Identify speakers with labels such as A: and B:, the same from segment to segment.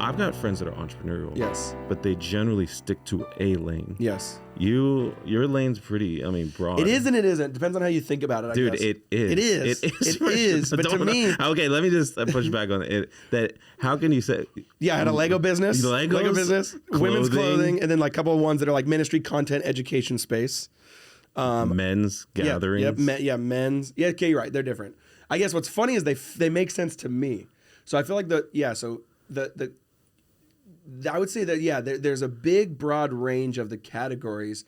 A: I've got friends that are entrepreneurial.
B: Yes.
A: But they generally stick to a lane.
B: Yes.
A: Your lane's pretty, broad.
B: It is and it isn't. Depends on how you think about it, I
A: Dude,
B: guess.
A: it is.
B: It is. It is. But to me...
A: Okay, let me just push back on it. That how can you say...
B: Yeah, I had a Lego business.
A: Legos,
B: business. Women's clothing. And then like a couple of ones that are like ministry, content, education space.
A: Men's gatherings.
B: Men's. Yeah, okay, you're right. They're different. I guess what's funny is they make sense to me. So I feel like I would say that, there's a big, broad range of the categories,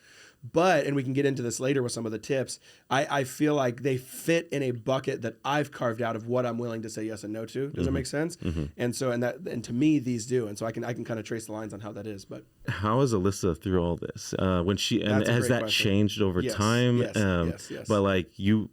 B: and we can get into this later with some of the tips. I feel like they fit in a bucket that I've carved out of what I'm willing to say yes and no to. Does that make sense? Mm-hmm. And to me, these do. And so I can kind of trace the lines on how that is. But
A: how is Alyssa through all this? Has that changed over time?
B: Yes.
A: But like I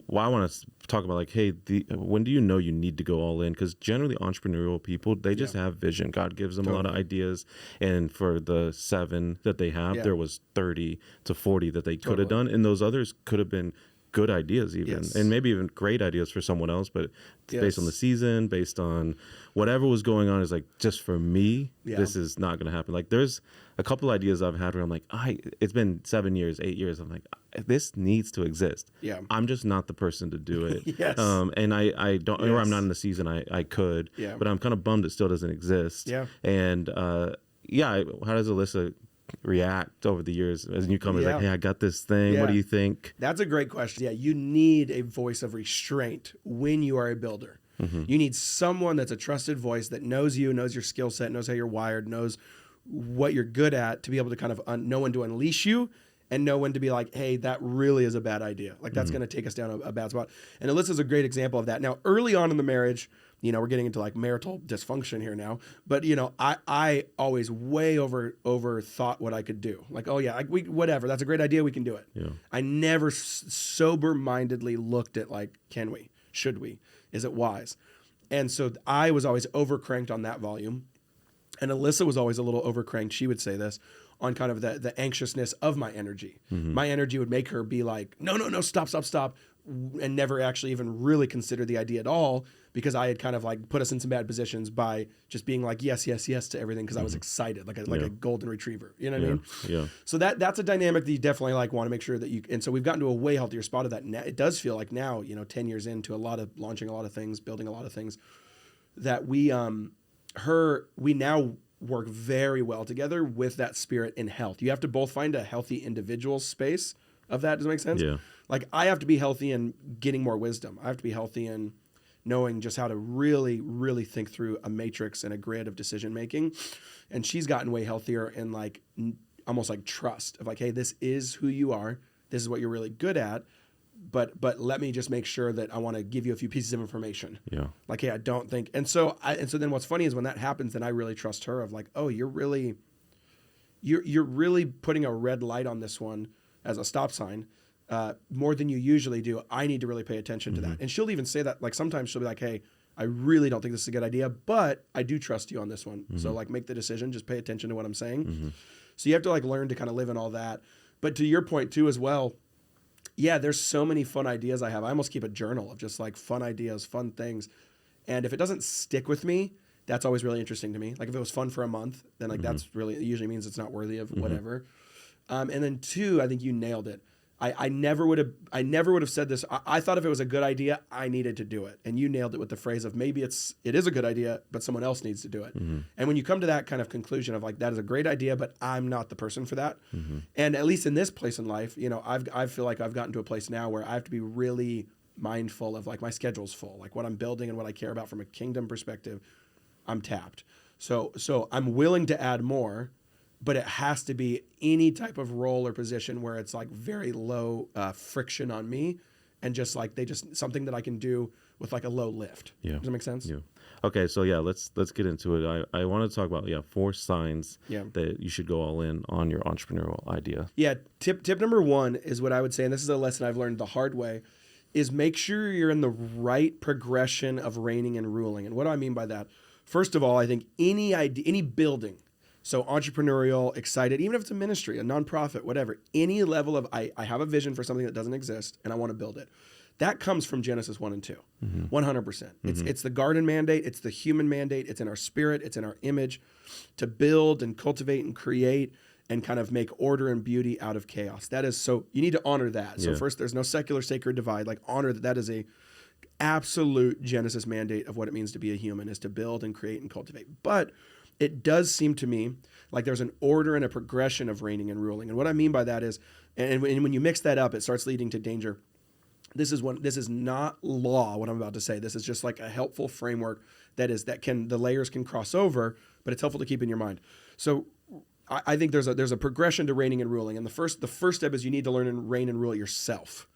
A: want to talk about like, hey, when do you know you need to go all in? Because generally entrepreneurial people, they just have vision. God gives them a lot of ideas. And for the 7 that they have, there was 30 to 40 that they could have done. And those others could have been good ideas even. Yes. And maybe even great ideas for someone else. But based on the season, based on whatever was going on, is like, just for me, this is not going to happen. Like there's a couple ideas I've had where I'm like, it's been 7 years, 8 years. I'm like, this needs to exist. Yeah. I'm just not the person to do it.
B: Yes.
A: And I don't, or I'm not in the season I could, but I'm kind of bummed it still doesn't exist. Yeah. And how does Alyssa react over the years as you come like, hey, I got this thing. What do you think?
B: That's a great question. Yeah. You need a voice of restraint when you are a builder. Mm-hmm. You need someone that's a trusted voice that knows you, knows your skill set, knows how you're wired, knows what you're good at, to be able to kind of know when to unleash you and know when to be like, hey, that really is a bad idea. Like that's going to take us down a bad spot. And Alyssa's a great example of that. Now, early on in the marriage, we're getting into like marital dysfunction here now, but I always way over thought what I could do. Like, oh yeah, like whatever, that's a great idea, we can do it. Yeah. I never sober-mindedly looked at like, can we, should we, is it wise? And so I was always overcranked on that volume. And Alyssa was always a little overcranked, she would say this, on kind of the anxiousness of my energy. Mm-hmm. My energy would make her be like, no, stop, and never actually even really consider the idea at all, because I had kind of like put us in some bad positions by just being like, yes to everything, because I was excited, like a golden retriever. You know what I mean? Yeah. So that's a dynamic that you definitely like want to make sure that you, and so we've gotten to a way healthier spot of that. Now, it does feel like now, 10 years into launching a lot of things, building a lot of things, that we now work very well together with that spirit in health. You have to both find a healthy individual space of that. Does that make sense? Yeah. Like I have to be healthy in getting more wisdom. I have to be healthy in knowing just how to really, really think through a matrix and a grid of decision making. And she's gotten way healthier in like almost like trust of like, hey, this is who you are. This is what you're really good at. But let me just make sure that I want to give you a few pieces of information. Yeah. Like, hey, I don't think. And so then what's funny is when that happens, then I really trust her of like, oh, you're really putting a red light on this one as a stop sign, more than you usually do. I need to really pay attention to that. And she'll even say that, like sometimes she'll be like, hey, I really don't think this is a good idea, but I do trust you on this one. Mm-hmm. So like make the decision, just pay attention to what I'm saying. Mm-hmm. So you have to like learn to kind of live in all that. But to your point too as well, yeah, there's so many fun ideas I have. I almost keep a journal of just like fun ideas, fun things. And if it doesn't stick with me, that's always really interesting to me. Like if it was fun for a month, then like that's really, it usually means it's not worthy of whatever. And then 2, I think you nailed it. I never would have said this. I thought if it was a good idea, I needed to do it. And you nailed it with the phrase of maybe it is a good idea, but someone else needs to do it. Mm-hmm. And when you come to that kind of conclusion of like, that is a great idea, but I'm not the person for that. Mm-hmm. And at least in this place in life, I feel like I've gotten to a place now where I have to be really mindful of like my schedule's full, like what I'm building and what I care about from a kingdom perspective, I'm tapped. So I'm willing to add more, but it has to be any type of role or position where it's like very low friction on me, and just like something that I can do with like a low lift. Yeah. Does that make sense? Yeah.
A: Okay, so yeah, let's get into it. I want to talk about 4 signs that you should go all in on your entrepreneurial idea.
B: Yeah. Tip number 1 is what I would say, and this is a lesson I've learned the hard way, is make sure you're in the right progression of reigning and ruling. And what do I mean by that? First of all, I think any idea, any building. So entrepreneurial, excited, even if it's a ministry, a nonprofit, whatever, any level of I have a vision for something that doesn't exist and I want to build it. That comes from Genesis 1 and 2, 100%. It's the garden mandate. It's the human mandate. It's in our spirit. It's in our image to build and cultivate and create and kind of make order and beauty out of chaos. That is so, you need to honor that. So first, there's no secular sacred divide. Like honor that is a absolute Genesis mandate of what it means to be a human, is to build and create and cultivate. But it does seem to me like there's an order and a progression of reigning and ruling. And what I mean by that is, and when you mix that up, it starts leading to danger. This is not law, what I'm about to say. This is just like a helpful framework the layers can cross over, but it's helpful to keep in your mind. So I think there's a progression to reigning and ruling. And the first step is you need to learn and reign and rule yourself.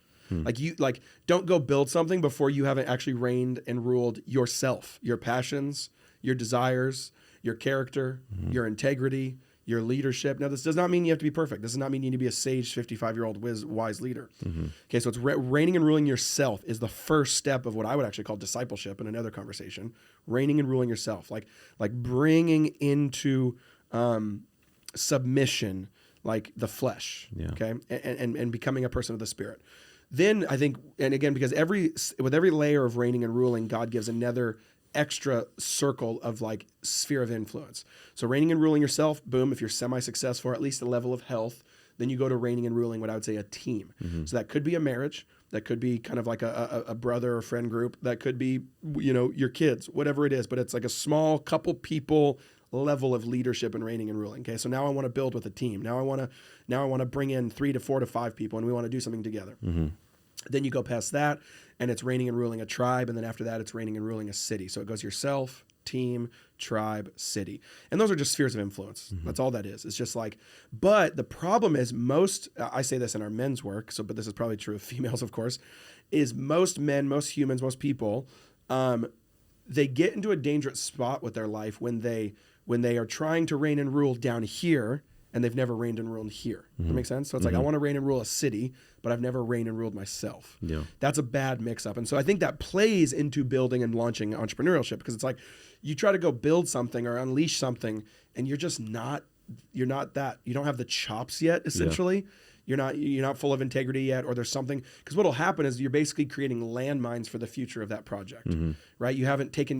B: Don't go build something before you haven't actually reigned and ruled yourself, your passions, your desires, your character, your integrity, your leadership. Now, this does not mean you have to be perfect. This does not mean you need to be a sage 55-year-old wise leader. Okay, so it's reigning and ruling yourself is the first step of what I would actually call discipleship in another conversation. Reigning and ruling yourself, like bringing into submission, like the flesh. Okay, and becoming a person of the Spirit. Then I think, and again, because with every layer of reigning and ruling, God gives another extra circle of like sphere of influence. So reigning and ruling yourself, boom, if you're semi-successful or at least a level of health, then you go to reigning and ruling what I would say a team. So that could be a marriage, that could be kind of like a brother or friend group, that could be, your kids, whatever it is, but it's like a small couple people level of leadership and reigning and ruling. Okay, so now I want to build with a team. Now I want to bring in 3 to 4 to 5 people, and we want to do something together. Then you go past that, and it's reigning and ruling a tribe, and then after that, it's reigning and ruling a city. So it goes yourself, team, tribe, city, and those are just spheres of influence. That's all that is. It's just like, but the problem is I say this in our men's work, but this is probably true of females, of course, is most men, most humans, most people, they get into a dangerous spot with their life when they are trying to reign and rule down here, and they've never reigned and ruled here. Does that make sense? So it's like, I want to reign and rule a city, but I've never reigned and ruled myself. That's a bad mix-up. And so I think that plays into building and launching entrepreneurship, because it's like you try to go build something or unleash something, and you're not that. You don't have the chops yet, essentially. You're not full of integrity yet, or there's something, because what'll happen is you're basically creating landmines for the future of that project, right? You haven't taken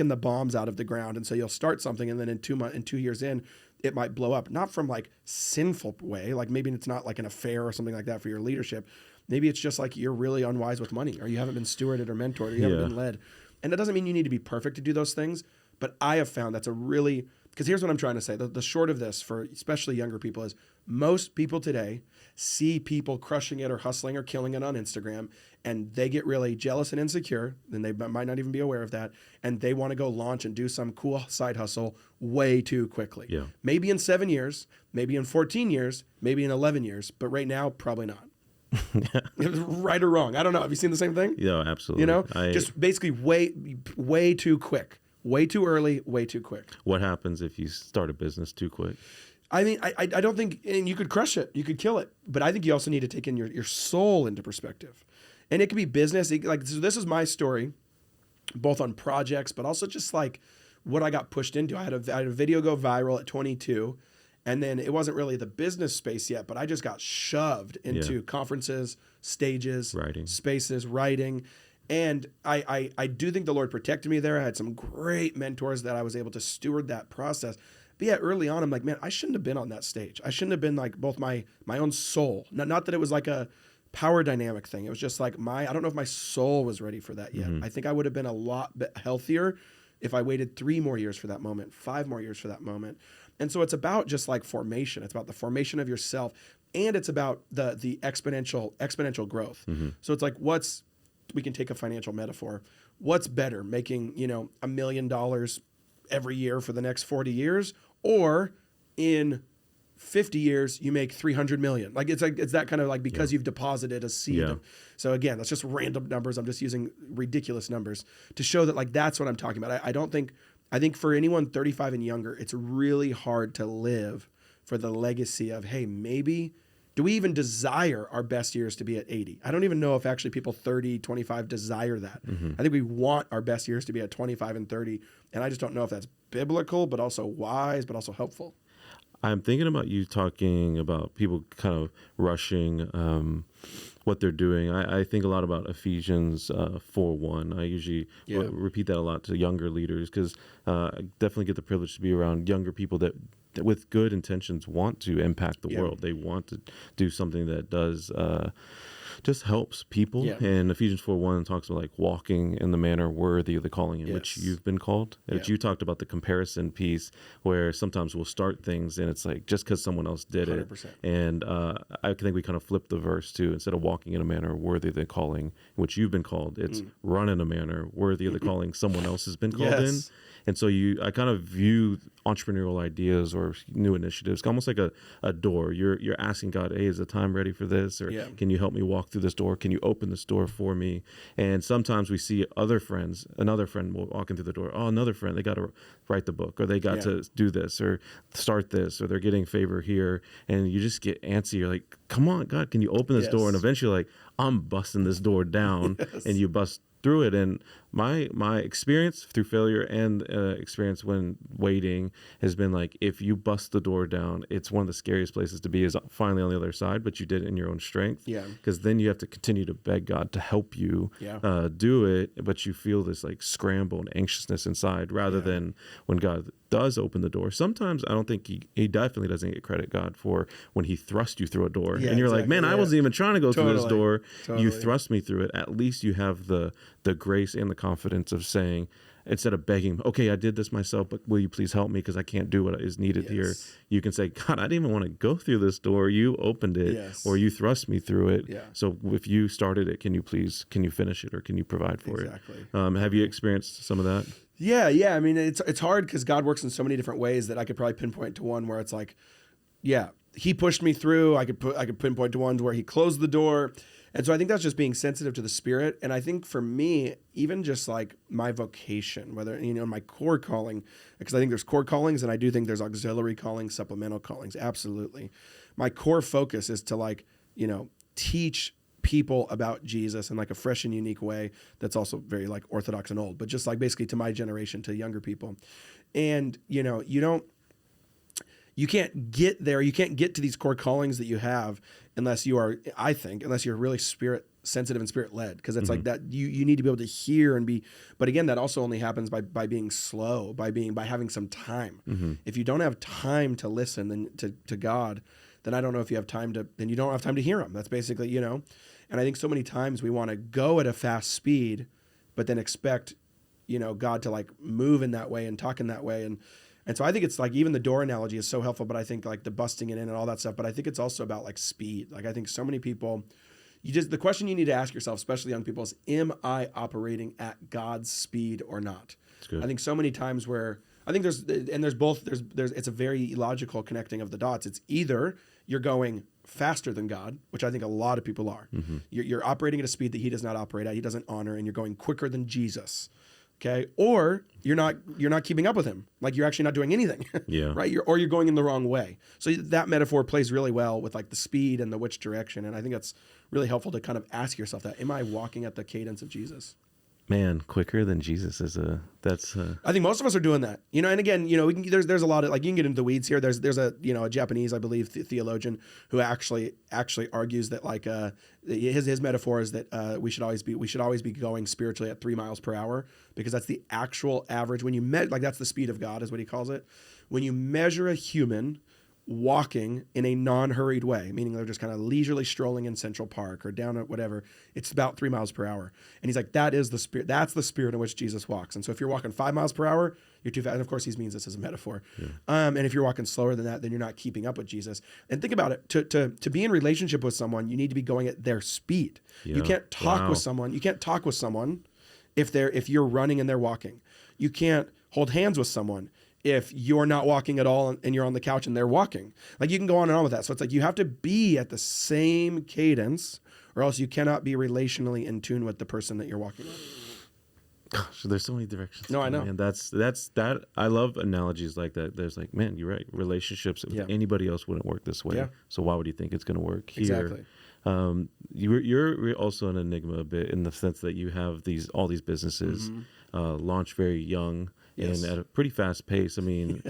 B: the bombs out of the ground, and so you'll start something, and then in 2 years in, it might blow up, not from like sinful way, like maybe it's not like an affair or something like that for your leadership. Maybe it's just like you're really unwise with money, or you haven't been stewarded or mentored, or you haven't been led. And that doesn't mean you need to be perfect to do those things, but I have found that's because here's what I'm trying to say. The short of this for especially younger people is most people today see people crushing it or hustling or killing it on Instagram, and they get really jealous and insecure, and they might not even be aware of that, and they want to go launch and do some cool side hustle way too quickly. Maybe in 7 years, maybe in 14 years, maybe in 11 years, but right now, probably not. Right or wrong. I don't know. Have you seen the same thing?
A: Yeah, absolutely.
B: Just basically way too quick. Way too early, way too quick.
A: What happens if you start a business too quick?
B: I mean, I don't think, and you could crush it, you could kill it, but I think you also need to take in your soul into perspective. And it could be business. So this is my story, both on projects, but also just like what I got pushed into. I had a video go viral at 22, and then it wasn't really the business space yet, but I just got shoved into conferences, stages, spaces, writing. And I do think the Lord protected me there. I had some great mentors that I was able to steward that process. But yeah, early on, I'm like, man, I shouldn't have been on that stage. I shouldn't have been like both my own soul. Not that it was like a power dynamic thing. It was just like I don't know if my soul was ready for that yet. I think I would have been a lot bit healthier if I waited 3 more years for that moment, 5 more years for that moment. And so it's about just like formation. It's about the formation of yourself, and it's about the exponential growth. So it's like we can take a financial metaphor. What's better, making, $1 million every year for the next 40 years, or in 50 years you make 300 million? Like it's that kind of like, because you've deposited a seed. So again, that's just random numbers. I'm just using ridiculous numbers to show that like that's what I'm talking about. I think for anyone 35 and younger, it's really hard to live for the legacy of, hey, maybe. Do we even desire our best years to be at 80? I don't even know if actually people 30, 25 desire that. I think we want our best years to be at 25 and 30. And I just don't know if that's biblical, but also wise, but also helpful.
A: I'm thinking about you talking about people kind of rushing what they're doing. I think a lot about Ephesians 4:1. I usually repeat that a lot to younger leaders because I definitely get the privilege to be around younger people that with good intentions want to impact the world. They want to do something that does just helps people. And Ephesians 4:1 talks about like walking in the manner worthy of the calling in which you've been called. Which you talked about the comparison piece where sometimes we'll start things and it's like just because someone else did
B: 100%.
A: it. And I think we kind of flip the verse too. Instead of walking in a manner worthy of the calling in which you've been called, it's run in a manner worthy of the calling someone else has been called in. And so I kind of view entrepreneurial ideas or new initiatives almost like a door. You're asking God, hey, is the time ready for this? Or can you help me walk through this door? Can you open this door for me? And sometimes we see another friend walking through the door. Oh, another friend, they got to write the book or they got to do this or start this or they're getting favor here. And you just get antsy. You're like, come on, God, can you open this door? And eventually like, I'm busting this door down and you bust through it. And my experience through failure and experience when waiting has been like, if you bust the door down, it's one of the scariest places to be is finally on the other side, but you did it in your own strength. Because then you have to continue to beg God to help you do it, but you feel this like scramble and anxiousness inside rather than when God does open the door. Sometimes I don't think he definitely doesn't get credit, God, for when he thrust you through a door and you're like, man, I wasn't even trying to go through this door. You thrust me through it. At least you have the grace and the confidence of saying, instead of begging, okay, I did this myself, but will you please help me because I can't do what is needed here. You can say, God, I didn't even want to go through this door. You opened it or you thrust me through it. So if you started it, can you finish it or can you provide for it? Have you experienced some of that?
B: Yeah. I mean, it's hard because God works in so many different ways that I could probably pinpoint to one where it's like, he pushed me through. I could pinpoint to ones where he closed the door. And so I think that's just being sensitive to the Spirit. And I think for me, even just like my vocation, whether, my core calling, because I think there's core callings and I do think there's auxiliary callings, supplemental callings. Absolutely. My core focus is to teach people about Jesus in like a fresh and unique way that's also very like orthodox and old, but just like basically to my generation, to younger people. And, you can't get there. You can't get to these core callings that you have unless you're really spirit sensitive and spirit led. Cause it's like that you need to be able to hear and be, but again, that also only happens by being slow, by having some time. If you don't have time to listen then to God, then I don't know if you have time then you don't have time to hear him. That's basically, and I think so many times we want to go at a fast speed, but then expect, God to like move in that way and talk in that way. And so I think it's like even the door analogy is so helpful, but I think like the busting it in and all that stuff, but I think it's also about like speed. Like I think so many people, the question you need to ask yourself, especially young people, is, am I operating at God's speed or not? I think so many times where I think there's it's a very logical connecting of the dots. It's either you're going faster than God, which I think a lot of people are. You're operating at a speed that he does not operate at, he doesn't honor, and you're going quicker than Jesus. Okay. Or you're not keeping up with him. Like you're actually not doing anything. Right. You're going in the wrong way. So that metaphor plays really well with like the speed and the which direction. And I think that's really helpful to kind of ask yourself that, am I walking at the cadence of Jesus?
A: Man, quicker than Jesus
B: I think most of us are doing that, and again, there's a lot of like, you can get into the weeds here. There's a Japanese, I believe, theologian who actually argues that like, his metaphor is that, we should always be going spiritually at 3 miles per hour because that's the actual average when you that's the speed of God is what he calls it. When you measure a human walking in a non-hurried way, meaning they're just kind of leisurely strolling in Central Park or down at whatever, it's about 3 miles per hour. And he's like, that is the spirit. That's the spirit in which Jesus walks. And so if you're walking 5 miles per hour, you're too fast. And of course, he means this as a metaphor. And if you're walking slower than that, then you're not keeping up with Jesus. And think about it. To be in relationship with someone, you need to be going at their speed. You can't talk with someone. You can't talk with someone if you're running and they're walking. You can't hold hands with someone if you're not walking at all and you're on the couch and they're walking. Like you can go on and on with that. So it's like you have to be at the same cadence or else you cannot be relationally in tune with the person that you're walking with.
A: Gosh, there's so many directions.
B: No, I know.
A: Man, that's that. I love analogies like that. There's like, man, you're right. Relationships with anybody else wouldn't work this way. So why would you think it's going to work here?
B: Exactly.
A: You're also an enigma a bit in the sense that you have all these businesses launch very young. And at a pretty fast pace. I mean,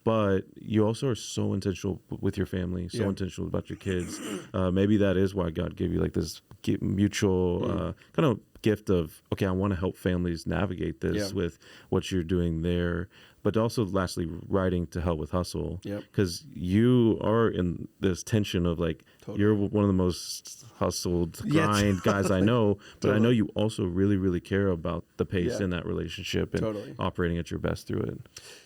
A: but you also are so intentional with your family, so intentional about your kids. Maybe that is why God gave you like this mutual kind of gift of, okay, I want to help families navigate this with what you're doing there. But also, lastly, writing to help with hustle, because you are in this tension of like, you're one of the most hustled, grind guys I know, but I know you also really, really care about the pace in that relationship and operating at your best through it.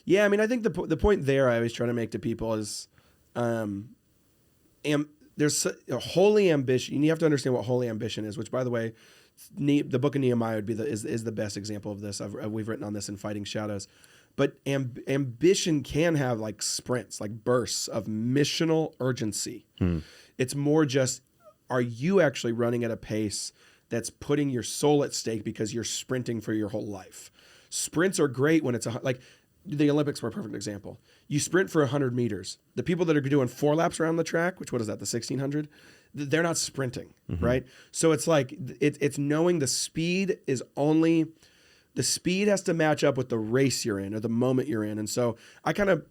B: Yeah, I mean, I think the point there I always try to make to people is, there's a holy ambition. You have to understand what holy ambition is, which, by the way, the book of Nehemiah would be is the best example of this. We've written on this in Fighting Shadows. But ambition can have like sprints, like bursts of missional urgency. It's more just, are you actually running at a pace that's putting your soul at stake because you're sprinting for your whole life? Sprints are great when it's like the Olympics were a perfect example. You sprint for 100 meters. The people that are doing 4 laps around the track, which, what is that, the 1600? They're not sprinting, right? So it's like, it's knowing the speed is only... The speed has to match up with the race you're in or the moment you're in. And so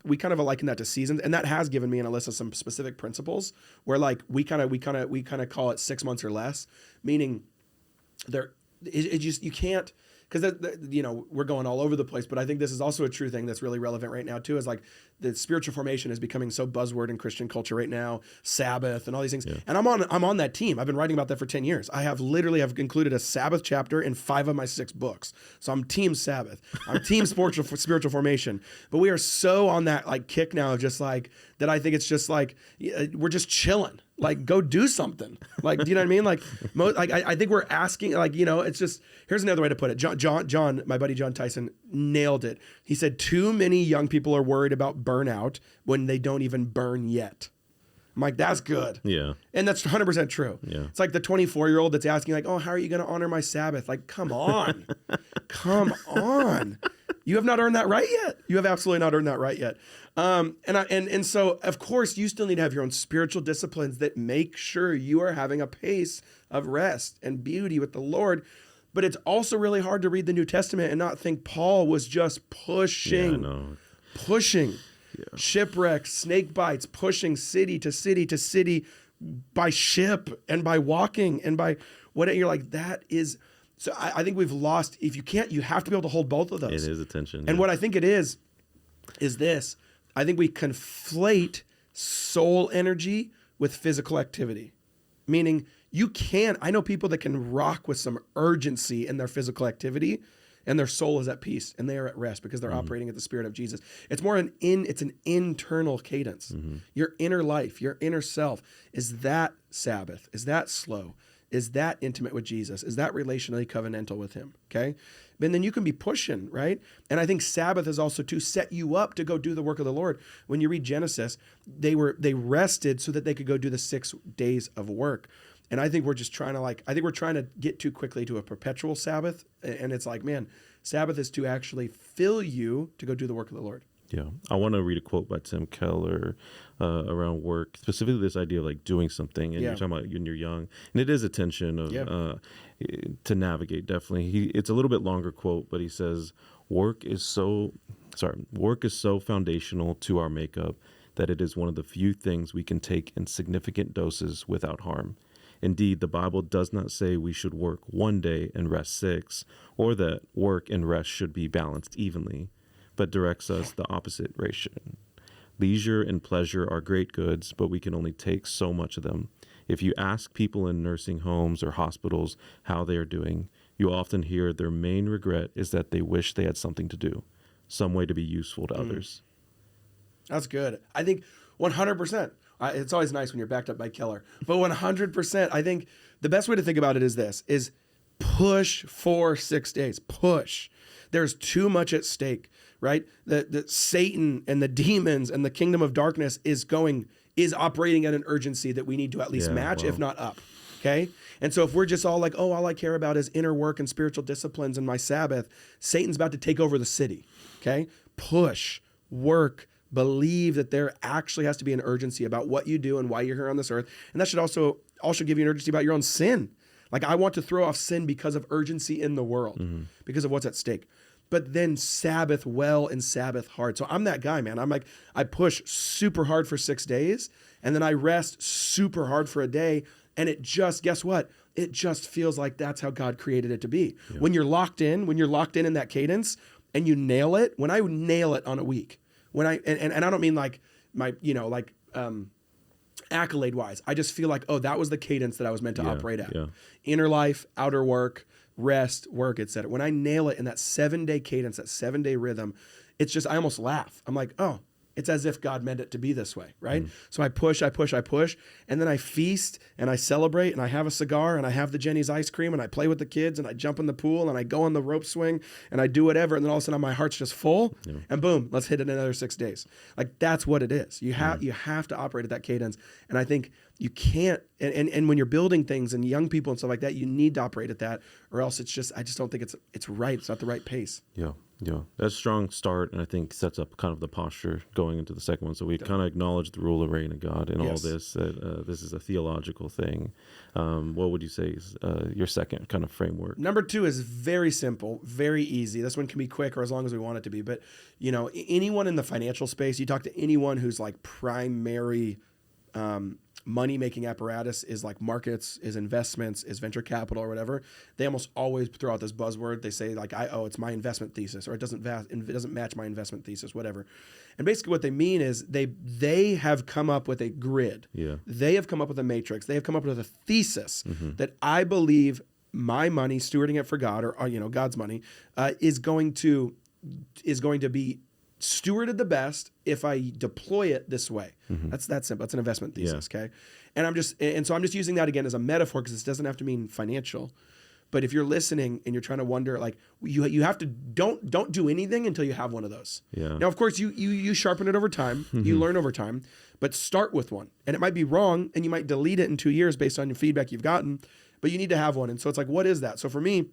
B: we kind of liken that to seasons. And that has given me and Alyssa some specific principles where like we kind of call it 6 months or less, meaning you can't, because we're going all over the place, but I think this is also a true thing that's really relevant right now too, is like the spiritual formation is becoming so buzzword in Christian culture right now, Sabbath and all these things. And I'm on that team. I've been writing about that for 10 years. I have included a Sabbath chapter in 5 of my 6 books. So I'm team Sabbath. I'm team spiritual formation. But we are so on that like kick now of just like, that I think it's just like, we're just chilling. Like, go do something. Like, do you know what I mean? Like, I think we're asking, like, it's just, here's another way to put it. John, my buddy John Tyson nailed it. He said, too many young people are worried about burnout when they don't even burn yet. I'm like, that's good.
A: Yeah.
B: And that's 100% true.
A: Yeah.
B: It's like the 24-year-old that's asking like, oh, how are you going to honor my Sabbath? Like, come on. Come on. You have not earned that right yet. You have absolutely not earned that right yet. And so, of course, you still need to have your own spiritual disciplines that make sure you are having a pace of rest and beauty with the Lord. But it's also really hard to read the New Testament and not think Paul was just pushing, shipwrecks, snake bites, pushing city to city to city by ship and by walking and by what you're like, that is. So I think we've lost, if you can't, you have to be able to hold both of those.
A: It is attention.
B: And what I think it is this. I think we conflate soul energy with physical activity. Meaning I know people that can rock with some urgency in their physical activity and their soul is at peace and they are at rest because they're operating at the Spirit of Jesus. It's more it's an internal cadence. Your inner life, your inner self, is that Sabbath? Is that slow? Is that intimate with Jesus? Is that relationally covenantal with him? Okay. And then you can be pushing, right? And I think Sabbath is also to set you up to go do the work of the Lord. When you read Genesis, they rested so that they could go do the 6 days of work. And I think we're just trying to get too quickly to a perpetual Sabbath. And it's like, man, Sabbath is to actually fill you to go do the work of the Lord.
A: Yeah. I want to read a quote by Tim Keller around work, specifically this idea of like doing something. And you're talking about when you're young. And it is a tension of to navigate, definitely. It's a little bit longer quote, but he says, work is so foundational to our makeup that it is one of the few things we can take in significant doses without harm. Indeed, the Bible does not say we should work 1 day and rest 6, or that work and rest should be balanced evenly, but directs us the opposite ratio. Leisure and pleasure are great goods, but we can only take so much of them. If you ask people in nursing homes or hospitals how they are doing, you often hear their main regret is that they wish they had something to do, some way to be useful to others.
B: That's good. I think 100%. It's always nice when you're backed up by Keller, but 100%. I think the best way to think about it is push for 6 days. Push. There's too much at stake, right? The Satan and the demons and the kingdom of darkness is operating at an urgency that we need to at least match, if not up. Okay. And so if we're just all like, oh, all I care about is inner work and spiritual disciplines and my Sabbath, Satan's about to take over the city. Okay. Push, work, believe that there actually has to be an urgency about what you do and why you're here on this earth. And that should also give you an urgency about your own sin. Like, I want to throw off sin because of urgency in the world, because of what's at stake. but then Sabbath well and Sabbath hard. So I'm that guy, man. I'm like, I push super hard for 6 days and then I rest super hard for a day. And it just, guess what? It just feels like that's how God created it to be. Yeah. When you're locked in in that cadence and you nail it, when I nail it on a week, and I don't mean like my, accolade wise, I just feel like, oh, that was the cadence that I was meant to operate at. Yeah. Inner life, outer work, rest, work, etc. When I nail it in that 7-day cadence, that 7-day rhythm, it's just, I almost laugh. I'm like, oh, it's as if God meant it to be this way, right? So I push, and then I feast and I celebrate and I have a cigar and I have the Jenny's ice cream and I play with the kids and I jump in the pool and I go on the rope swing and I do whatever. And then all of a sudden my heart's just full and boom, let's hit it another 6 days. Like that's what it is. You have to operate at that cadence. And I think you can't, and when you're building things and young people and stuff like that, you need to operate at that or else it's just, I just don't think it's right. It's not the right pace.
A: Yeah. Yeah, that's a strong start, and I think sets up kind of the posture going into the second one. So we kind of acknowledge the rule and reign of God in all this, that this is a theological thing. What would you say is your second kind of framework?
B: Number 2 is very simple, very easy. This one can be quick or as long as we want it to be. But, anyone in the financial space, you talk to anyone who's like primary money-making apparatus is like markets, is investments, is venture capital or whatever, they almost always throw out this buzzword. They say like, it's my investment thesis, or it doesn't match my investment thesis, whatever. And basically what they mean is they have come up with a grid. Yeah. They have come up with a matrix. They have come up with a thesis that I believe my money, stewarding it for God or God's money, is going to be stewarded the best if I deploy it this way. That's that simple. That's an investment thesis. Okay. And so I'm just using that again as a metaphor because this doesn't have to mean financial, but if you're listening and you're trying to wonder, like you have to, don't do anything until you have one of those. Yeah. Now, of course you sharpen it over time, you learn over time, but start with one and it might be wrong and you might delete it in 2 years based on your feedback you've gotten, but you need to have one. And so it's like, what is that? So for me,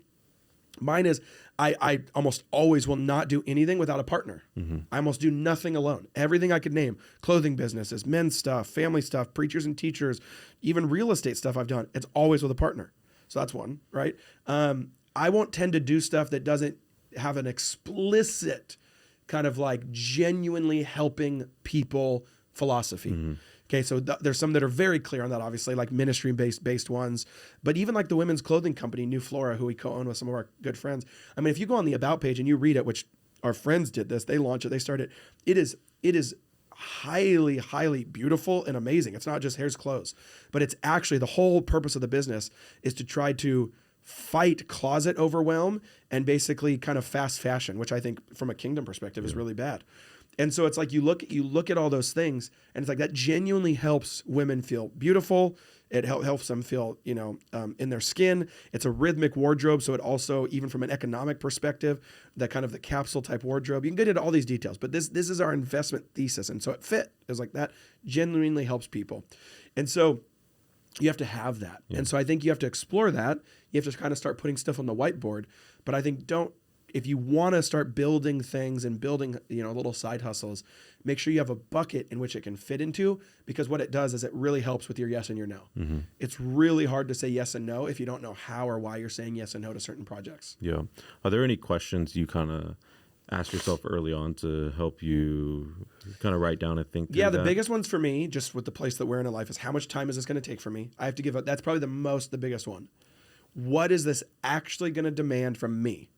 B: mine is I almost always will not do anything without a partner. I almost do nothing alone. Everything I could name, clothing businesses, men's stuff, family stuff, preachers and teachers, even real estate stuff I've done, it's always with a partner. So that's one, right? I won't tend to do stuff that doesn't have an explicit kind of like genuinely helping people philosophy. Okay, so there's some that are very clear on that, obviously, like ministry-based ones. But even like the women's clothing company, New Flora, who we co-own with some of our good friends. I mean, if you go on the About page and you read it, which our friends did this, they launched it, they started, it is highly, highly beautiful and amazing. It's not just here's clothes, but it's actually the whole purpose of the business is to try to fight closet overwhelm and basically kind of fast fashion, which I think from a kingdom perspective is really bad. And so it's like you look at all those things and it's like that genuinely helps women feel beautiful. It helps them feel, in their skin. It's a rhythmic wardrobe. So it also, even from an economic perspective, that kind of the capsule type wardrobe, you can get into all these details, but this is our investment thesis. And so it fit. It was like that genuinely helps people. And so you have to have that. Yeah. And so I think you have to explore that. You have to kind of start putting stuff on the whiteboard, but I think if you want to start building things and building, little side hustles, make sure you have a bucket in which it can fit into, because what it does is it really helps with your yes and your no. It's really hard to say yes and no if you don't know how or why you're saying yes and no to certain projects.
A: Yeah. Are there any questions you kind of ask yourself early on to help you kind of write down and think through
B: the biggest ones for me, just with the place that we're in life, is how much time is this going to take for me? I have to give up. That's probably the biggest one. What is this actually going to demand from me?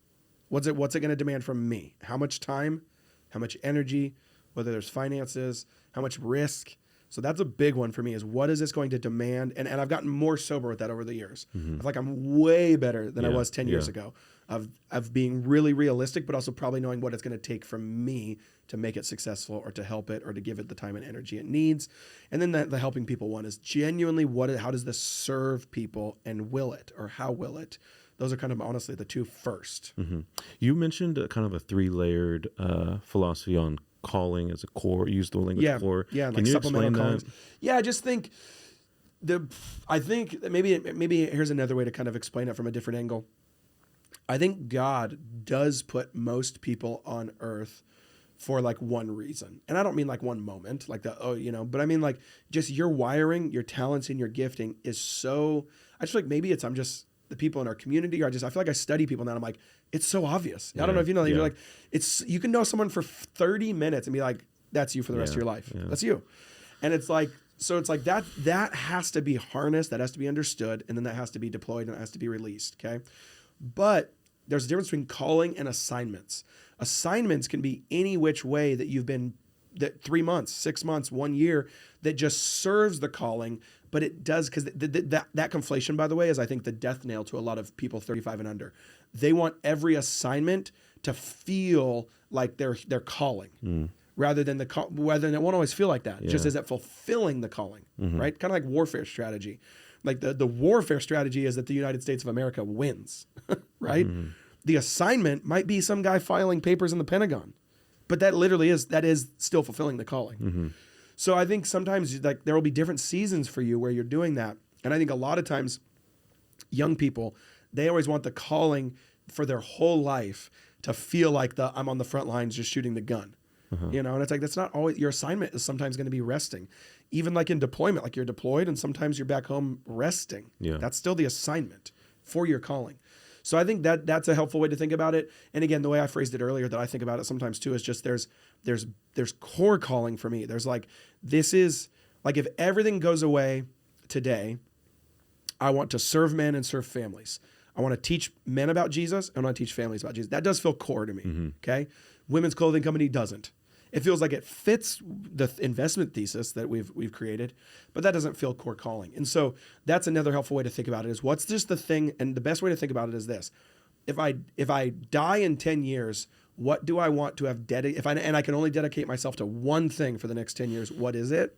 B: What's it going to demand from me? How much time, how much energy, whether there's finances, how much risk. So that's a big one for me, is what is this going to demand? And I've gotten more sober with that over the years. I feel like I'm way better than I was 10 years ago of being really realistic, but also probably knowing what it's going to take from me to make it successful or to help it or to give it the time and energy it needs. And then the helping people one is genuinely how does this serve people, and will it, or how will it? Those are kind of honestly the two first.
A: You mentioned kind of a 3-layered philosophy on calling as a core. You used the language core.
B: Yeah,
A: Can you explain that?
B: Yeah, I just think I think maybe here's another way to kind of explain it from a different angle. I think God does put most people on earth for like one reason. And I don't mean like one moment, like but I mean like just your wiring, your talents, and your gifting is so, I just feel like maybe I'm just the people in our community, or I feel like I study people now. And I'm like, it's so obvious. I don't know if you know, you're like, you can know someone for 30 minutes and be like, that's you for the rest of your life. Yeah. That's you. And it's like, so it's like that has to be harnessed, that has to be understood, and then that has to be deployed and it has to be released. Okay. But there's a difference between calling and assignments. Assignments can be any which way that you've been, that 3 months, 6 months, 1 year, that just serves the calling, but it does, because that conflation, by the way, is I think the death nail to a lot of people 35 and under. They want every assignment to feel like they're calling. Rather than it won't always feel like that. Just as it fulfilling the calling, right? Kind of like warfare strategy. Like the warfare strategy is that the United States of America wins, right? The assignment might be some guy filing papers in the Pentagon, but that is still fulfilling the calling. So I think sometimes like there will be different seasons for you where you're doing that. And I think a lot of times young people, they always want the calling for their whole life to feel like I'm on the front lines just shooting the gun. You know, and it's like, that's not always, your assignment is sometimes going to be resting. Even like in deployment, like you're deployed and sometimes you're back home resting. That's still the assignment for your calling. So I think that's a helpful way to think about it. And again, the way I phrased it earlier that I think about it sometimes too is just there's core calling for me. There's like, this is like, if everything goes away today, I want to serve men and serve families. I want to teach men about Jesus. I want to teach families about Jesus. That does feel core to me. Okay. Women's clothing company doesn't. It feels like it fits the investment thesis that we've created, but that doesn't feel core calling. And so that's another helpful way to think about it is what's just the thing. And the best way to think about it is this: if I die in 10 years, what do I want to have dedicated? And I can only dedicate myself to one thing for the next 10 years. What is it?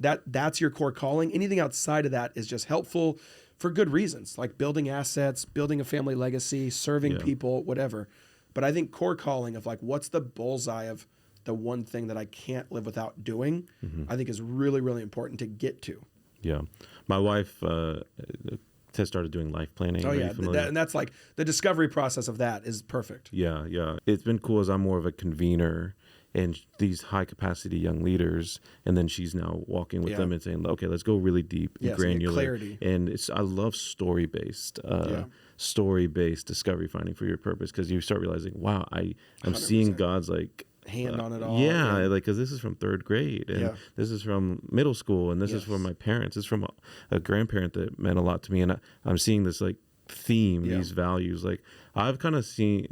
B: That's your core calling. Anything outside of that is just helpful for good reasons, like building assets, building a family legacy, serving people, whatever. But I think core calling of like, what's the bullseye of the one thing that I can't live without doing, I think is really, really important to get to. Yeah.
A: My wife has started doing life planning.
B: Oh, yeah. And that's like the discovery process of that is perfect.
A: Yeah. It's been cool as I'm more of a convener and these high capacity young leaders. And then she's now walking with them and saying, okay, let's go really deep and granular.
B: Clarity.
A: And I love story-based discovery finding for your purpose. Cause you start realizing, wow, I'm 100%. Seeing God's like,
B: hand on it all.
A: Yeah, like, because this is from 3rd grade, and this is from middle school, and this is from my parents. This is from a grandparent that meant a lot to me, and I'm seeing this like theme, these values. Like I've kind of seen,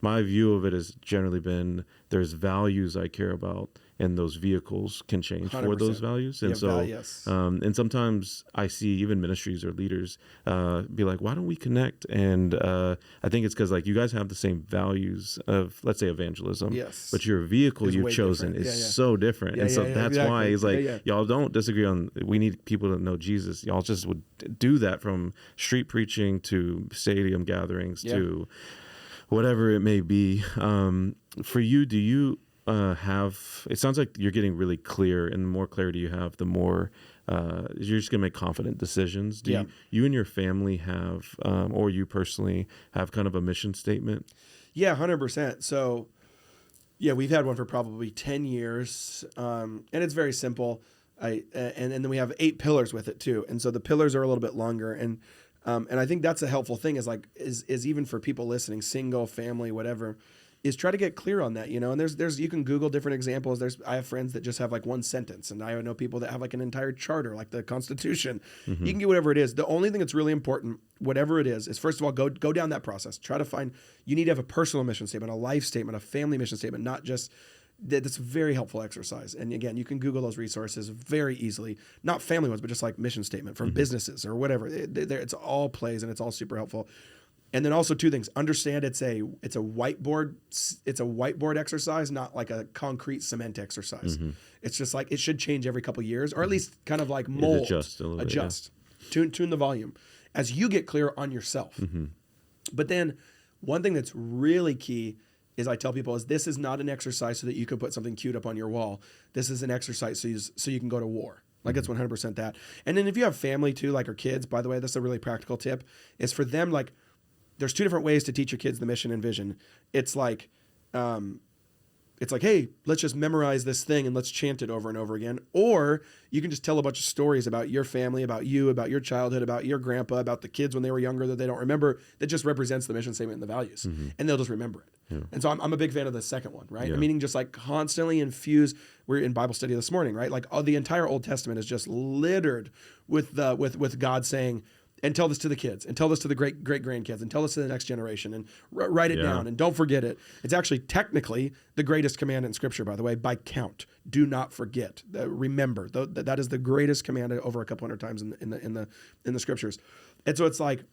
A: my view of it has generally been there's values I care about, and those vehicles can change 100%. For those values. And and sometimes I see even ministries or leaders be like, why don't we connect? And I think it's because like you guys have the same values of, let's say, evangelism, but your vehicle you've chosen is so different. And so that's why he's like, y'all don't disagree on, we need people to know Jesus. Y'all just would do that from street preaching to stadium gatherings to whatever it may be. For you, do you it sounds like you're getting really clear, and the more clarity you have, the more you're just gonna make confident decisions. Do you and your family have, or you personally have kind of a mission statement?
B: Yeah, 100%. So we've had one for probably 10 years, and it's very simple. And then we have 8 pillars with it too, and so the pillars are a little bit longer, and I think that's a helpful thing is even for people listening, single, family, whatever, is try to get clear on that, and there's you can Google different examples. I have friends that just have like one sentence, and I know people that have like an entire charter, like the Constitution. You can get whatever it is. The only thing that's really important, whatever it is first of all, go down that process. Try to find, you need to have a personal mission statement, a life statement, a family mission statement, not just, that's a very helpful exercise. And again, you can Google those resources very easily, not family ones, but just like mission statement from businesses or whatever. It's all plays and it's all super helpful. And then also 2 things: understand it's a whiteboard exercise, not like a concrete cement exercise. It's just like it should change every couple of years, or at least kind of like mold, adjust, tune the volume as you get clear on yourself. But then one thing that's really key is I tell people is this is not an exercise so that you can put something cute up on your wall. This is an exercise so you can go to war. Like it's 100% that. And then if you have family too, like, or kids, by the way, that's a really practical tip, is for them, like, there's 2 different ways to teach your kids the mission and vision. It's like, it's like, hey, let's just memorize this thing and let's chant it over and over again. Or you can just tell a bunch of stories about your family, about you, about your childhood, about your grandpa, about the kids when they were younger that they don't remember, that just represents the mission statement and the values. And they'll just remember it. Yeah. And so I'm a big fan of the second one, right? Yeah. Meaning just like constantly infuse. We're in Bible study this morning, right? Like the entire Old Testament is just littered with God saying, and tell this to the kids, and tell this to the great grandkids, and tell this to the next generation, and write it down, and don't forget it. It's actually technically the greatest command in Scripture, by the way, by count. Do not forget. Remember. That is the greatest command over a couple hundred times in the Scriptures. And so it's like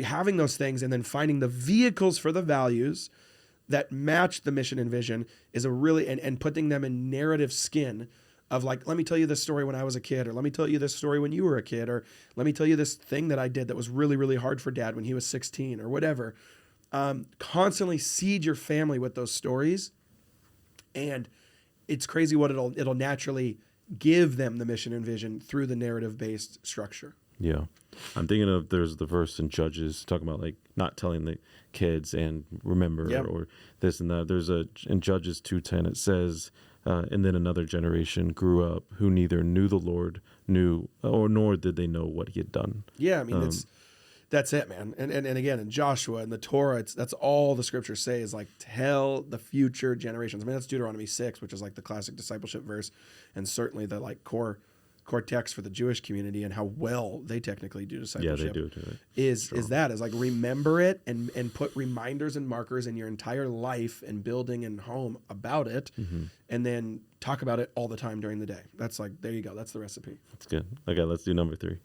B: having those things, and then finding the vehicles for the values that match the mission and vision is a really and putting them in narrative skin. Of like, let me tell you this story when I was a kid, or let me tell you this story when you were a kid, or let me tell you this thing that I did that was really, really hard for dad when he was 16 or whatever. Constantly seed your family with those stories. And it's crazy what it'll naturally give them the mission and vision through the narrative-based structure.
A: Yeah. I'm thinking of, there's the verse in Judges talking about like not telling the kids and remember or this and that. There's in Judges 2:10, it says, and then another generation grew up who neither knew the Lord, nor did they know what he had done.
B: Yeah, I mean, that's it, man. And again, in Joshua and the Torah, that's all the scriptures say is like, tell the future generations. I mean, that's Deuteronomy 6, which is like the classic discipleship verse, and certainly the like core text for the Jewish community and how well they technically do discipleship.
A: Yeah, they do it.
B: Is like remember it and put reminders and markers in your entire life and building and home about it, and then talk about it all the time during the day. That's like, there you go. That's the recipe.
A: That's good. Okay, let's do number 3.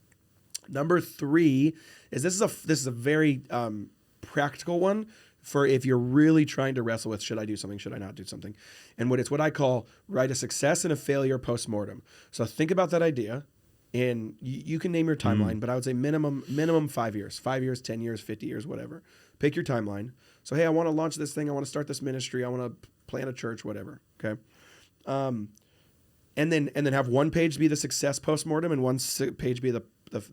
B: Number 3 is this is a very practical one for if you're really trying to wrestle with, should I do something, should I not do something? And it's what I call write a success and a failure postmortem. So think about that idea, and you can name your timeline, but I would say minimum 5 years, 5 years, 10 years, 50 years, whatever. Pick your timeline. So, hey, I want to launch this thing. I want to start this ministry. I want to plant a church, whatever. Okay. And then have one page be the success postmortem and one page be the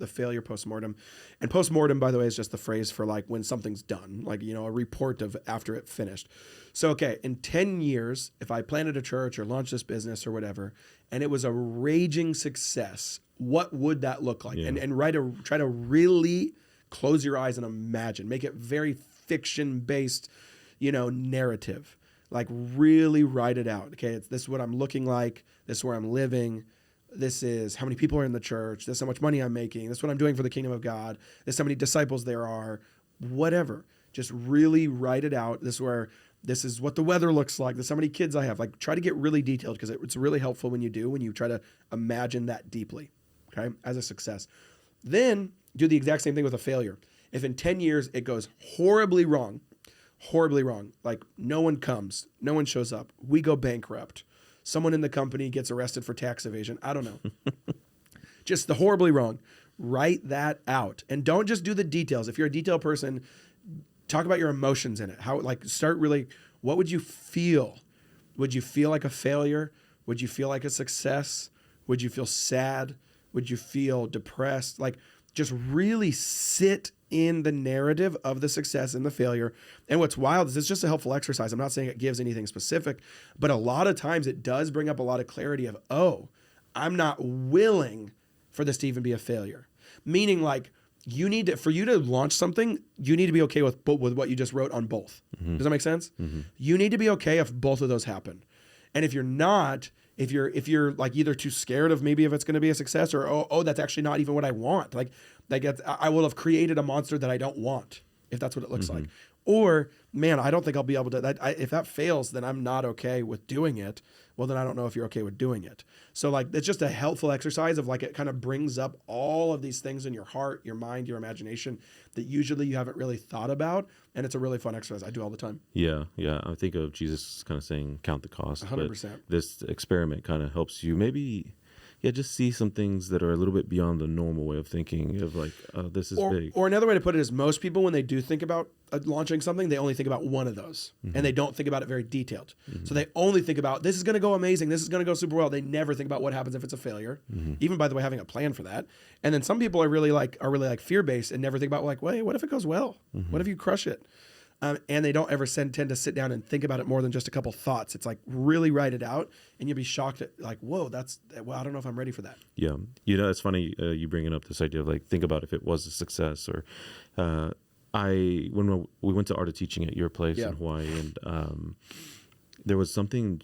B: failure postmortem. And postmortem, by the way, is just the phrase for like when something's done, like, a report of after it finished. So, okay, in 10 years, if I planted a church or launched this business or whatever, and it was a raging success, what would that look like? Yeah. And try to really close your eyes and imagine, make it very fiction-based, narrative. Like really write it out. Okay, this is what I'm looking like. This is where I'm living. This is how many people are in the church. This is how much money I'm making. This is what I'm doing for the kingdom of God. This is how many disciples there are. Whatever. Just really write it out. This is what the weather looks like. This is how many kids I have. Like try to get really detailed because it's really helpful when you try to imagine that deeply, okay, as a success. Then do the exact same thing with a failure. If in 10 years it goes horribly wrong, like no one comes, no one shows up, we go bankrupt, someone in the company gets arrested for tax evasion, I don't know. Just the horribly wrong. Write that out. And don't just do the details. If you're a detail person, talk about your emotions in it. Start really, what would you feel? Would you feel like a failure? Would you feel like a success? Would you feel sad? Would you feel depressed? Like just really sit in the narrative of the success and the failure. And what's wild is it's just a helpful exercise. I'm not saying it gives anything specific, but a lot of times it does bring up a lot of clarity of, I'm not willing for this to even be a failure. Meaning like for you to launch something, you need to be okay with what you just wrote on both. Mm-hmm. Does that make sense? Mm-hmm. You need to be okay if both of those happen. And if you're not, if you're like either too scared of maybe if it's going to be a success or, that's actually not even what I want. Like I will have created a monster that I don't want if that's what it looks like. Or, man, I don't think I'll be able to, if that fails, then I'm not okay with doing it. Well, then I don't know if you're okay with doing it. So like, it's just a helpful exercise of like, it kind of brings up all of these things in your heart, your mind, your imagination that usually you haven't really thought about. And it's a really fun exercise. I do all the time.
A: Yeah. I think of Jesus kind of saying, count the cost.
B: 100%.
A: But this experiment kind of helps you maybe just see some things that are a little bit beyond the normal way of thinking of like, this is big.
B: Or another way to put it is most people, when they do think about launching something, they only think about one of those and they don't think about it very detailed. So they only think about, this is going to go amazing. This is going to go super well. They never think about what happens if it's a failure. Even, by the way, having a plan for that. And then some people are really like fear-based and never think about like, wait, what if it goes well? What if you crush it? And they don't ever tend to sit down and think about it more than just a couple thoughts. It's like really write it out, and you'll be shocked at like, whoa, I don't know if I'm ready for that.
A: Yeah. It's funny you bringing up this idea of like, think about if it was a success or when we went to Art of Teaching at your place in Hawaii, and there was something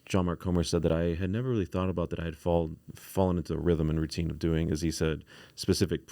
A: John Mark Comer said that I had never really thought about, that I had fallen into a rhythm and routine of doing, is he said generic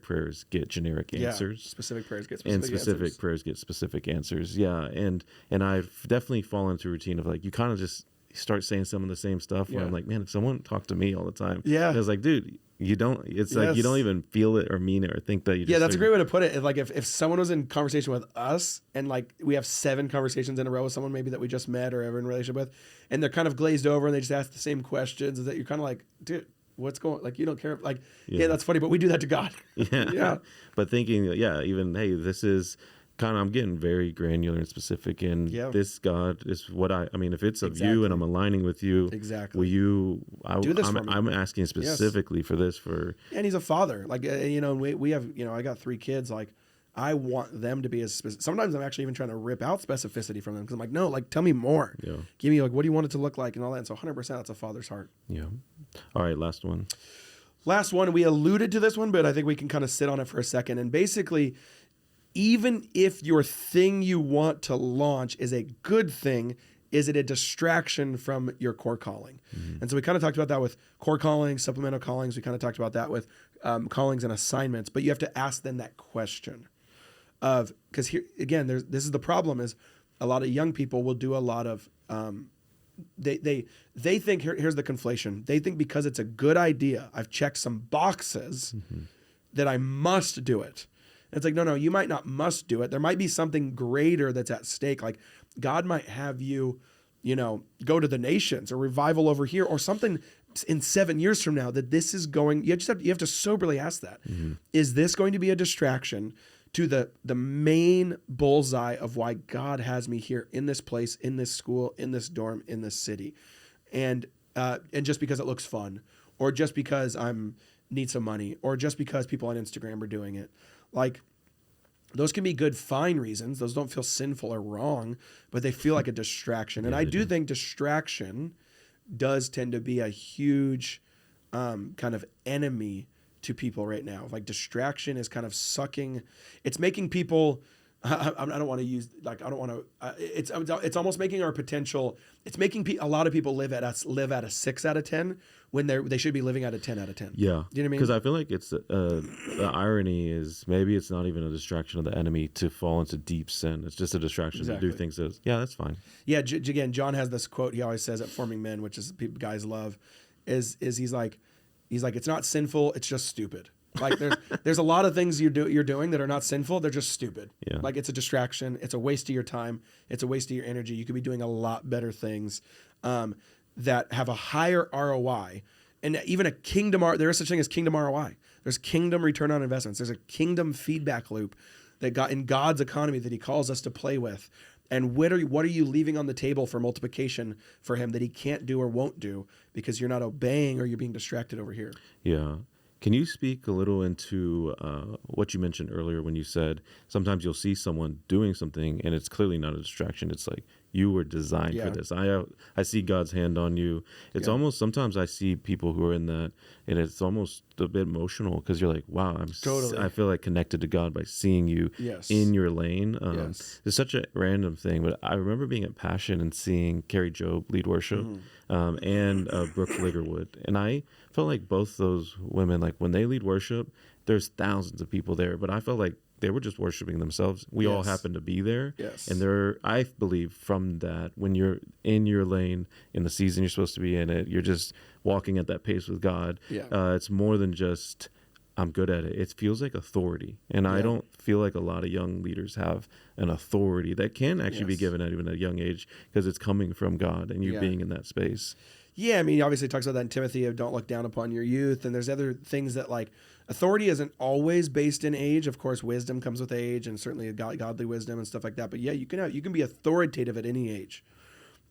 A: prayers get generic answers.
B: Specific prayers get specific
A: and specific
B: answers.
A: prayers get specific answers. Yeah. And I've definitely fallen into a routine of like, you kind of just start saying some of the same stuff where I'm like, man, if someone talked to me all the time, it's like, dude, you don't, it's like, you don't even feel it or mean it or think that you just.
B: Yeah, that's a great way to put it. Like if someone was in conversation with us and like we have 7 conversations in a row with someone maybe that we just met or ever in a relationship with, and they're kind of glazed over and they just ask the same questions, that you're kind of like, dude, what's going, like, you don't care. Like, yeah, that's funny, but we do that to God.
A: Yeah. But thinking, even, hey, this is kind of, I'm getting very granular and specific, and this God is what I mean, if it's of you and I'm aligning with you, will you
B: do this for me?
A: I'm asking specifically for this,
B: and he's a father, like, we have, I got 3 kids, like, I want them to be as specific. Sometimes I'm actually even trying to rip out specificity from them, because I'm like, no, like, tell me more. Give me, like, what do you want it to look like and all that. And so 100% that's a father's heart.
A: All right, last one,
B: we alluded to this one, but I think we can kind of sit on it for a second. And basically, even if your thing you want to launch is a good thing, is it a distraction from your core calling? Mm-hmm. And so we kind of talked about that with core callings, supplemental callings. We kind of talked about that with callings and assignments. But you have to ask them that question of, because here again, this is the problem, is a lot of young people will do a lot of they think here's the conflation. They think because it's a good idea, I've checked some boxes, that I must do it. It's like, no, you might not must do it. There might be something greater that's at stake. Like God might have you, go to the nations or revival over here or something in 7 years from now, that this is going, you have to soberly ask that. Mm-hmm. Is this going to be a distraction to the main bullseye of why God has me here in this place, in this school, in this dorm, in this city? And just because it looks fun, or just because need some money, or just because people on Instagram are doing it. Like, those can be good, fine reasons. Those don't feel sinful or wrong, but they feel like a distraction. And I do think distraction does tend to be a huge kind of enemy to people right now. Like, distraction is kind of sucking. It's making people. I don't want to use, like, I don't want to. It's almost making our potential. It's making a lot of people live at a 6 out of 10 when they should be living at a 10 out of 10.
A: Yeah,
B: do you know what I mean?
A: Because I feel like it's the irony is maybe it's not even a distraction of the enemy to fall into deep sin. It's just a distraction to do things that's fine. Yeah,
B: again, John has this quote he always says at Forming Men, which is guys love, is he's like it's not sinful, it's just stupid. Like there's a lot of things you're doing that are not sinful. They're just stupid. Yeah. Like, it's a distraction. It's a waste of your time. It's a waste of your energy. You could be doing a lot better things that have a higher ROI. And even there is such thing as kingdom ROI. There's kingdom return on investments. There's a kingdom feedback loop that in God's economy that he calls us to play with. And what are you leaving on the table for multiplication for him that he can't do or won't do because you're not obeying or you're being distracted over here?
A: Yeah. Can you speak a little into what you mentioned earlier when you said sometimes you'll see someone doing something and it's clearly not a distraction. It's like you were designed for this. I see God's hand on you. It's almost, sometimes I see people who are in that, and it's almost a bit emotional because you're like, wow, I feel like connected to God by seeing you in your lane. It's such a random thing, but I remember being at Passion and seeing Carrie Job lead worship and Brooke Liggerwood, and I felt like both those women, like when they lead worship, there's thousands of people there, but I felt like they were just worshiping themselves. We all happen to be there. Yes. And I believe from that, when you're in your lane, in the season you're supposed to be in it, you're just walking at that pace with God. It's more than just, I'm good at it. It feels like authority. And I don't feel like a lot of young leaders have an authority that can actually be given at even a young age because it's coming from God and you being in that space.
B: Yeah, I mean, obviously it talks about that in Timothy of don't look down upon your youth. And there's other things that, like, authority isn't always based in age. Of course, wisdom comes with age, and certainly godly wisdom and stuff like that. But yeah, you can be authoritative at any age.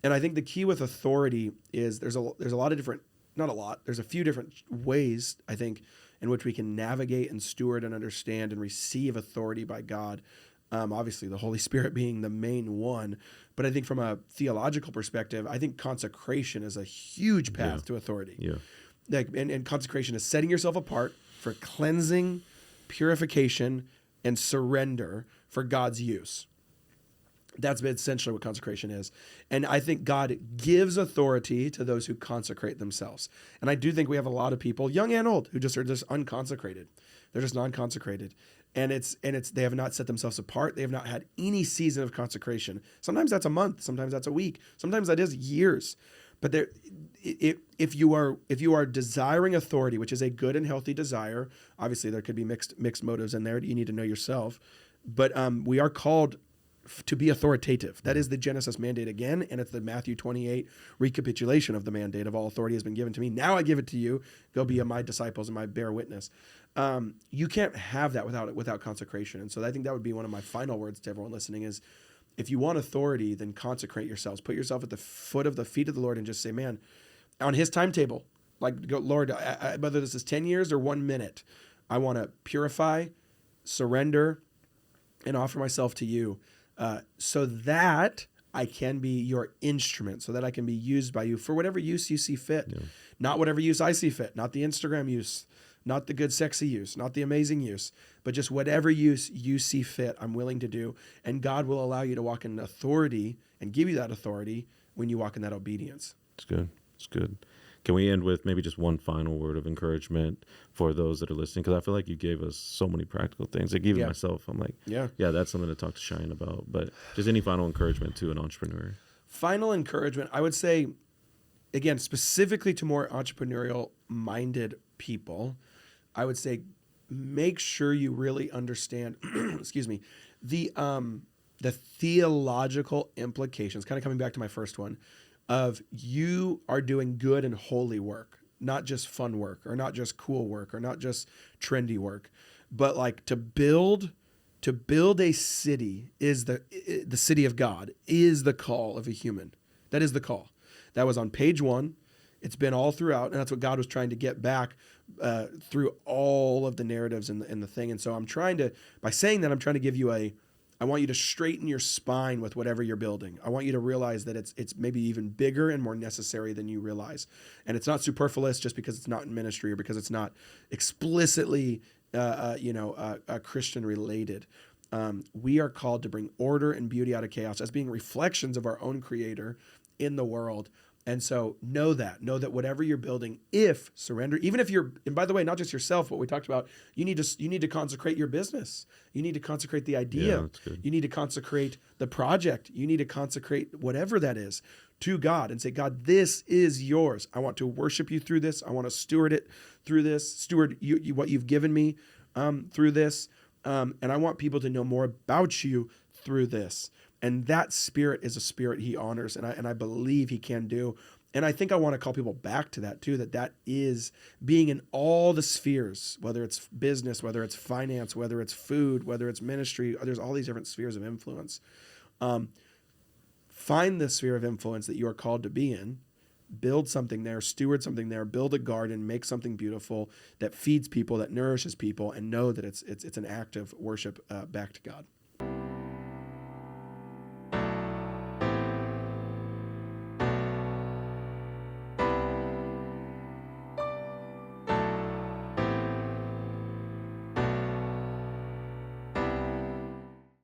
B: And I think the key with authority is there's a lot of different, not a lot, there's a few different ways, I think, in which we can navigate and steward and understand and receive authority by God. Obviously, the Holy Spirit being the main one. But I think from a theological perspective, I think consecration is a huge path to authority.
A: Yeah.
B: And consecration is setting yourself apart for cleansing, purification, and surrender for God's use. That's essentially what consecration is. And I think God gives authority to those who consecrate themselves. And I do think we have a lot of people, young and old, who just are just unconsecrated. They're just non-consecrated. And they have not set themselves apart. They have not had any season of consecration. Sometimes that's a month. Sometimes that's a week. Sometimes that is years. But if you are desiring authority, which is a good and healthy desire, obviously there could be mixed motives in there. You need to know yourself. But we are called to be authoritative. That is the Genesis mandate again, and it's the Matthew 28 recapitulation of the mandate of all authority has been given to me. Now I give it to you. Go be my disciples and my bear witness. You can't have that without consecration. And so I think that would be one of my final words to everyone listening is, if you want authority, then consecrate yourselves. Put yourself at the foot of the feet of the Lord and just say, man, on his timetable, like, go, Lord, whether this is 10 years or 1 minute, I want to purify, surrender, and offer myself to you. So that I can be your instrument, so that I can be used by you for whatever use you see fit. Yeah. Not whatever use I see fit, not the Instagram use, not the good sexy use, not the amazing use, but just whatever use you see fit, I'm willing to do. And God will allow you to walk in authority and give you that authority when you walk in that obedience.
A: It's good. It's good. Can we end with maybe just one final word of encouragement for those that are listening? Because I feel like you gave us so many practical things. Like even myself, I'm like, yeah, that's something to talk to Cheyenne about. But just any final encouragement to an entrepreneur?
B: Final encouragement, I would say, again, specifically to more entrepreneurial-minded people, I would say make sure you really understand, excuse me, the theological implications, kind of coming back to my first one, of you are doing good and holy work, not just fun work or not just cool work or not just trendy work, but like to build a city is the city of God is the call of a human. That is the call. That was on page 1. It's been all throughout, and that's what God was trying to get back through all of the narratives in the thing. And so by saying that, I'm trying to give you I want you to straighten your spine with whatever you're building. I want you to realize that it's maybe even bigger and more necessary than you realize. And it's not superfluous just because it's not in ministry or because it's not explicitly Christian related. We are called to bring order and beauty out of chaos as being reflections of our own Creator in the world. And so know that whatever you're building, if surrender, even if and by the way, not just yourself, what we talked about, you need to consecrate your business. You need to consecrate the idea.
A: Yeah, that's good.
B: You need to consecrate the project. You need to consecrate whatever that is to God and say, God, this is yours. I want to worship you through this. I want to steward it through this, steward what you've given me through this. And I want people to know more about you through this. And that spirit is a spirit he honors, and I believe he can do. And I think I want to call people back to that too, that is being in all the spheres, whether it's business, whether it's finance, whether it's food, whether it's ministry, there's all these different spheres of influence. Find the sphere of influence that you are called to be in, build something there, steward something there, build a garden, make something beautiful that feeds people, that nourishes people, and know that it's an act of worship back to God.